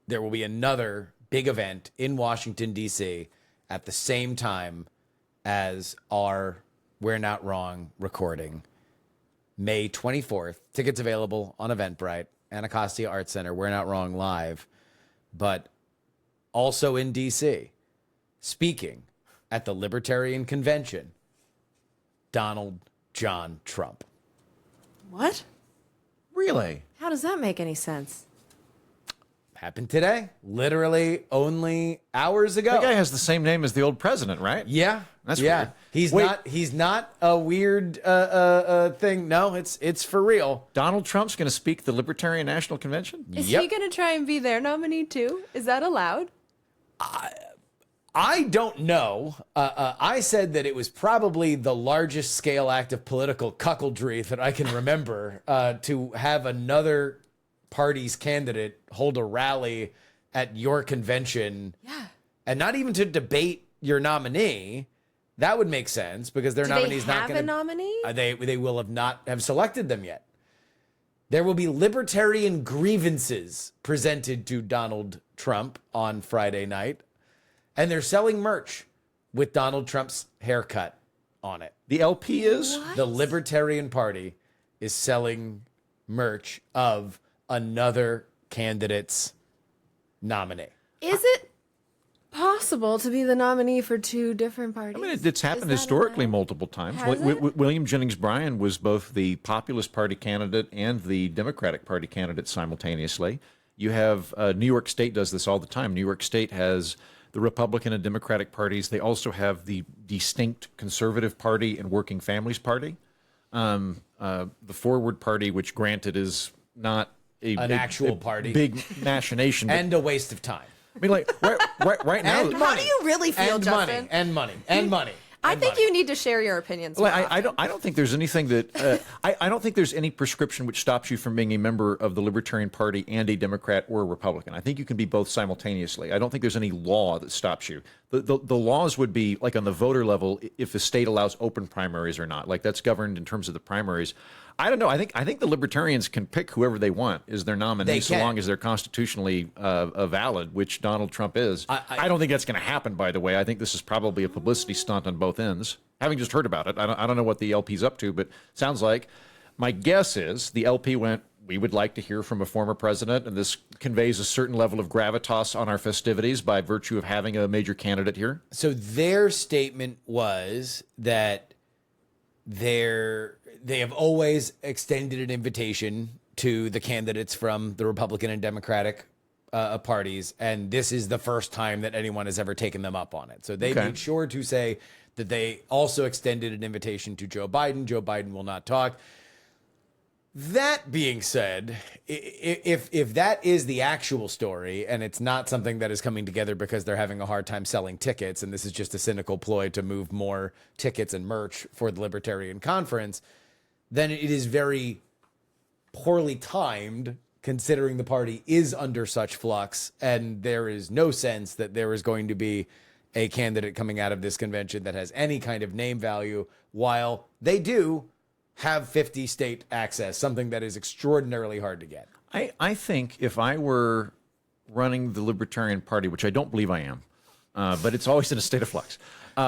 there will be another big event in Washington, D.C. at the same time as our We're Not Wrong recording. May 24th. Tickets available on Eventbrite, Anacostia Arts Center, We're Not Wrong Live. But also in D.C., speaking at the Libertarian Convention, Donald John Trump. What? Really? How does that make any sense? Happened today, literally only hours ago. That guy has the same name as the old president, right? Yeah, That's weird. He's not a weird thing. No, it's for real. Donald Trump's going to speak at the Libertarian National Convention? Is he going to try and be their nominee too? Is that allowed? I don't know. I said that it was probably the largest scale act of political cuckoldry that I can remember to have another party's candidate hold a rally at your convention. Yeah. And not even to debate your nominee. That would make sense because their nominee's not going to... Do they have a nominee? They will not have selected them yet. There will be libertarian grievances presented to Donald Trump on Friday night. And they're selling merch with Donald Trump's haircut on it. The LP is? What? The Libertarian Party is selling merch of another candidate's nominee. Is it possible to be the nominee for two different parties? I mean, it's happened historically multiple times. Has it? William Jennings Bryan was both the Populist Party candidate and the Democratic Party candidate simultaneously. You have New York State does this all the time. New York State has the Republican and Democratic parties. They also have the distinct Conservative Party and Working Families Party. The Forward Party, which granted is not an actual party, big machination, and a waste of time. I mean, like right now, How do you really feel, and Justin? money. I think you need to share your opinions. Well, I don't think there's anything that I don't think there's any prescription which stops you from being a member of the Libertarian Party and a Democrat or a Republican. I think you can be both simultaneously. I don't think there's any law that stops you. The laws would be like on the voter level if the state allows open primaries or not. Like that's governed in terms of the primaries. I don't know. I think the Libertarians can pick whoever they want as their nominee so long as they're constitutionally valid, which Donald Trump is. I don't think that's going to happen, by the way. I think this is probably a publicity stunt on both ends. Having just heard about it, I don't know what the LP's up to, but sounds like my guess is the LP went, we would like to hear from a former president, and this conveys a certain level of gravitas on our festivities by virtue of having a major candidate here. So their statement was that they have always extended an invitation to the candidates from the Republican and Democratic parties, and this is the first time that anyone has ever taken them up on it. So they made sure to say that they also extended an invitation to Joe Biden. Joe Biden will not talk. That being said, if that is the actual story and it's not something that is coming together because they're having a hard time selling tickets and this is just a cynical ploy to move more tickets and merch for the Libertarian Conference, then it is very poorly timed considering the party is under such flux and there is no sense that there is going to be a candidate coming out of this convention that has any kind of name value, while they do have 50 state access, something that is extraordinarily hard to get. I think if I were running the Libertarian Party, which I don't believe I am, but it's always in a state of flux.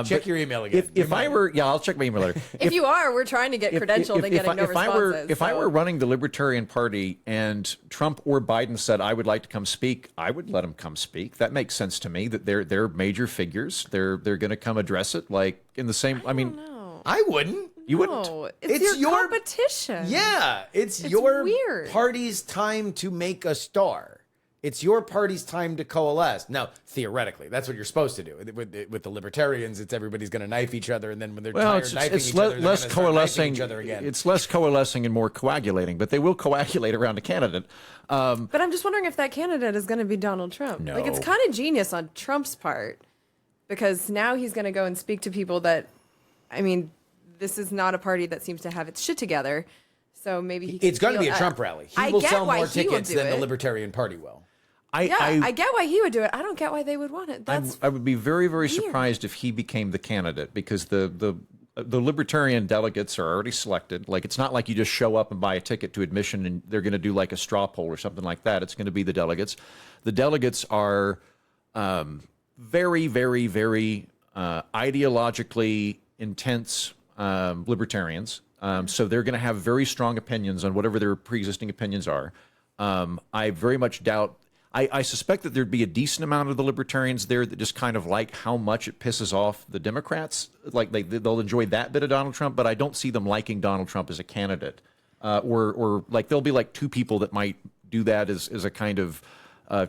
Check your email again. If I were, I'll check my email later. If you are, we're trying to get credentialed and getting no responses. If I were running the Libertarian Party and Trump or Biden said I would like to come speak, I would let him come speak. That makes sense to me. That they're major figures. They're going to come address it like in the same. I mean, I wouldn't. You wouldn't. No, it's your competition. Yeah, it's your weird. party's time to make a star. It's your party's time to coalesce. Now, theoretically, that's what you're supposed to do. With the Libertarians, it's everybody's going to knife each other, and then when they're tired knifing each other, they're going to start knifing each other again. It's less coalescing and more coagulating, but they will coagulate around a candidate. But I'm just wondering if that candidate is going to be Donald Trump. No. Like, it's kind of genius on Trump's part, because now he's going to go and speak to people that, I mean, this is not a party that seems to have its shit together. So maybe it's going to be a Trump rally. He will sell more tickets than the it. Libertarian Party will. I get why he would do it. I don't get why they would want it. I would be very, very surprised if he became the candidate, because the the Libertarian delegates are already selected. Like, it's not like you just show up and buy a ticket to admission and they're going to do like a straw poll or something like that. It's going to be the delegates. The delegates are very, very, very ideologically intense libertarians. So they're going to have very strong opinions on whatever their pre-existing opinions are. I very much doubt. I suspect that there'd be a decent amount of the libertarians there that just kind of like how much it pisses off the Democrats. Like they'll enjoy that bit of Donald Trump, but I don't see them liking Donald Trump as a candidate. Or like there'll be like two people that might do that as a kind of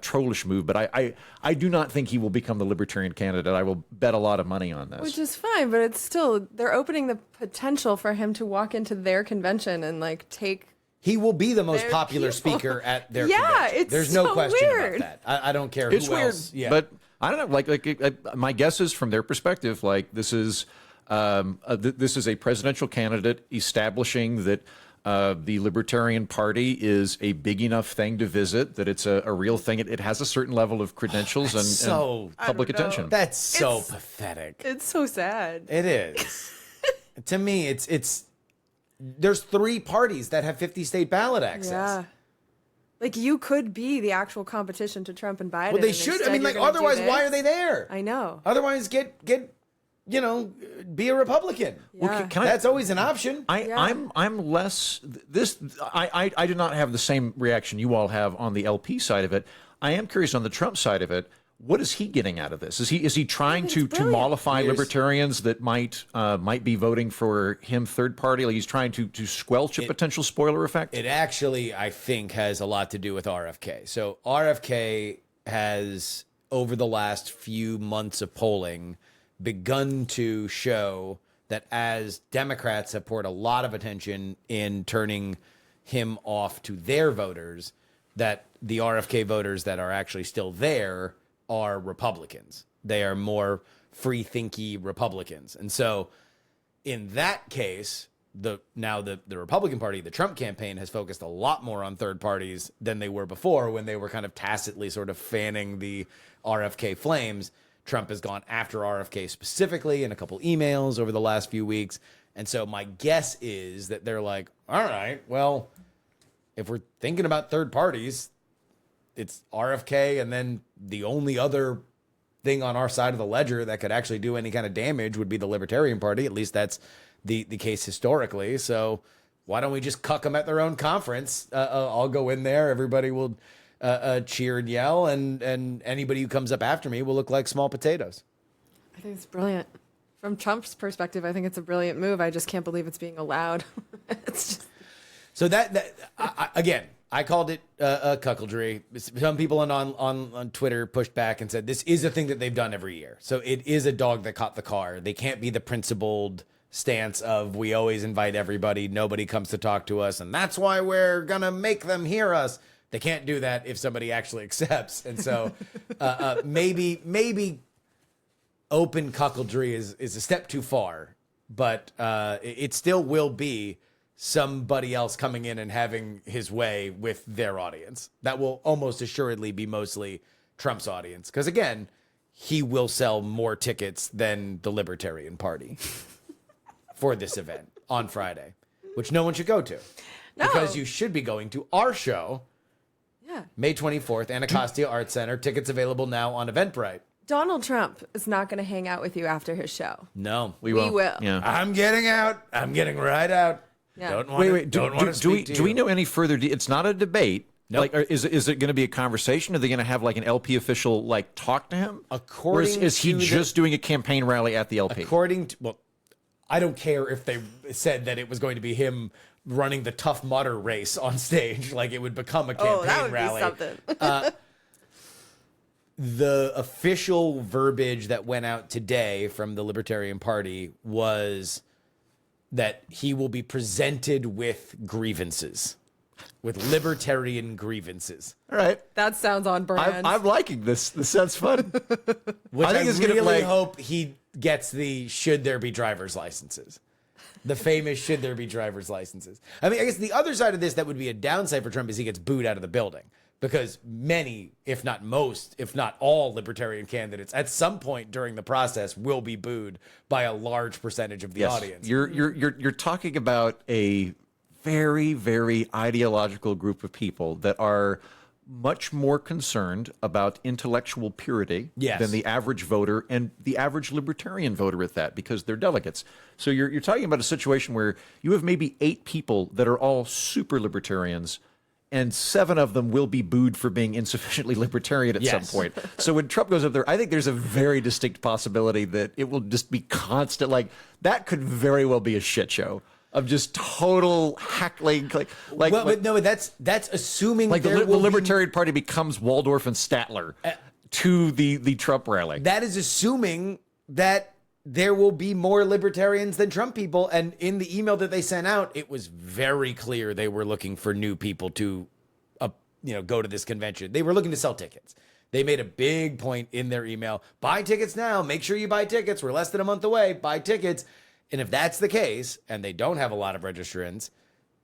trollish move. But I do not think he will become the Libertarian candidate. I will bet a lot of money on this. Which is fine, but it's still, they're opening the potential for him to walk into their convention and like take. He will be the most Their popular people. speaker at their Yeah, convention. it's There's no so question weird. about that. I don't care It's who weird, else. Yeah. but I don't know. Like my guess is from their perspective, like this is a presidential candidate establishing that the Libertarian Party is a big enough thing to visit, that it's a real thing. It has a certain level of credentials and public I don't know. attention. That's so It's- pathetic. It's so sad. It is. To me, it's there's 3 parties that have 50 state ballot access. Yeah. Like you could be the actual competition to Trump and Biden. Well, they and should. I instead mean, you're like, gonna do otherwise, why this. are they there? I know. Otherwise, get be a Republican. Yeah. Can I- That's always an option. I'm less this. I do not have the same reaction you all have on the LP side of it. I am curious on the Trump side of it. What is he getting out of this? Is he trying to mollify libertarians that might be voting for him third party? Like he's trying to squelch a potential spoiler effect? It actually, I think, has a lot to do with RFK. So RFK has, over the last few months of polling, begun to show that as Democrats have poured a lot of attention in turning him off to their voters, that the RFK voters that are actually still there are Republicans. They are more free-thinky Republicans. And so in that case, the Republican Party, the Trump campaign, has focused a lot more on third parties than they were before, when they were kind of tacitly sort of fanning the RFK flames. Trump has gone after RFK specifically in a couple emails over the last few weeks. And so my guess is that they're like, all right, well, if we're thinking about third parties, it's RFK, and then the only other thing on our side of the ledger that could actually do any kind of damage would be the Libertarian Party. At least that's the case historically. So why don't we just cuck them at their own conference? I'll go in there. Everybody will cheer and yell, and anybody who comes up after me will look like small potatoes. I think it's brilliant. From Trump's perspective, I think it's a brilliant move. I just can't believe it's being allowed. It's just. So again, I called it cuckoldry. Some people on Twitter pushed back and said this is a thing that they've done every year. So it is a dog that caught the car. They can't be the principled stance of we always invite everybody, nobody comes to talk to us, and that's why we're gonna make them hear us. They can't do that if somebody actually accepts. And so maybe open cuckoldry is a step too far, but it still will be somebody else coming in and having his way with their audience. That will almost assuredly be mostly Trump's audience. Because again, he will sell more tickets than the Libertarian Party for this event on Friday, which no one should go to. No. Because you should be going to our show, Yeah. May 24th, Anacostia Arts Center. Tickets available now on Eventbrite. Donald Trump is not going to hang out with you after his show. No. We will. Yeah. I'm getting out. I'm getting right out. Yeah. Don't want to speak to you. Do we know any further? It's not a debate. Nope. Like, is it going to be a conversation? Are they going to have like an LP official like talk to him? According or is he to just doing a campaign rally at the LP? According to, well, I don't care if they said that it was going to be him running the Tough Mudder race on stage, like it would become a campaign that would rally. be something. The official verbiage that went out today from the Libertarian Party was that he will be presented with grievances, with libertarian grievances. All right. That sounds on brand. I'm liking this. This sounds fun. Which I it's really gonna play. hope he gets the should there be driver's licenses. The famous should there be driver's licenses. I mean, I guess the other side of this that would be a downside for Trump is he gets booed out of the building. because many, if not most, if not all libertarian candidates at some point during the process will be booed by a large percentage of the audience. You're talking about a very, very ideological group of people that are much more concerned about intellectual purity than the average voter, and the average libertarian voter at that, because they're delegates. So you're talking about a situation where you have maybe 8 people that are all super libertarians, and 7 of them will be booed for being insufficiently libertarian at some point. So when Trump goes up there, I think there's a very distinct possibility that it will just be constant. Like, that could very well be a shit show of just total heckling. But no, that's assuming like the Libertarian Party becomes Waldorf and Statler to the Trump rally. That is assuming that there will be more libertarians than Trump people. And in the email that they sent out, it was very clear they were looking for new people to, go to this convention. They were looking to sell tickets. They made a big point in their email: buy tickets now. Make sure you buy tickets. We're less than a month away. Buy tickets. And if that's the case, and they don't have a lot of registrants,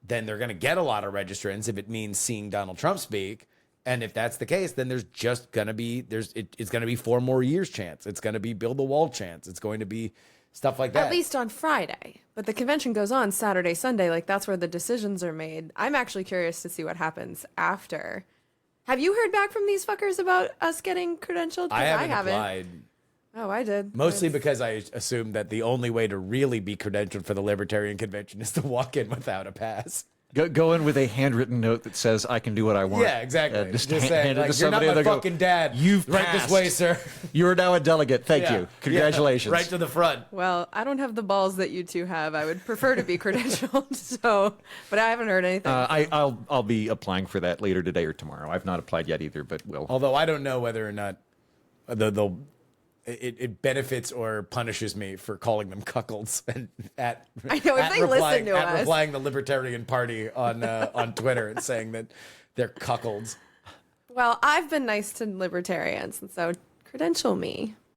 then they're going to get a lot of registrants if it means seeing Donald Trump speak. And if that's the case, then there's just going to be, it's going to be 4 more years chance. It's going to be build the wall chance. It's going to be stuff like that. At least on Friday. But the convention goes on Saturday, Sunday. Like, that's where the decisions are made. I'm actually curious to see what happens after. Have you heard back from these fuckers about us getting credentialed? I haven't applied. Oh, I did. Mostly because I assumed that the only way to really be credentialed for the Libertarian Convention is to walk in without a pass. Go in with a handwritten note that says, "I can do what I want." Yeah, exactly. Just saying, hand it to you're somebody, not and my they fucking go, dad. "You've right passed. this way, sir." You are now a delegate. Thank Yeah. you. Congratulations. Yeah. Right to the front. Well, I don't have the balls that you two have. I would prefer to be credentialed, but I haven't heard anything. I'll be applying for that later today or tomorrow. I've not applied yet either, but will. Although I don't know whether or not it benefits or punishes me for calling them cuckolds and I know, if they listen to us. replying the Libertarian Party on Twitter and saying that they're cuckolds. Well, I've been nice to libertarians, and so credential me.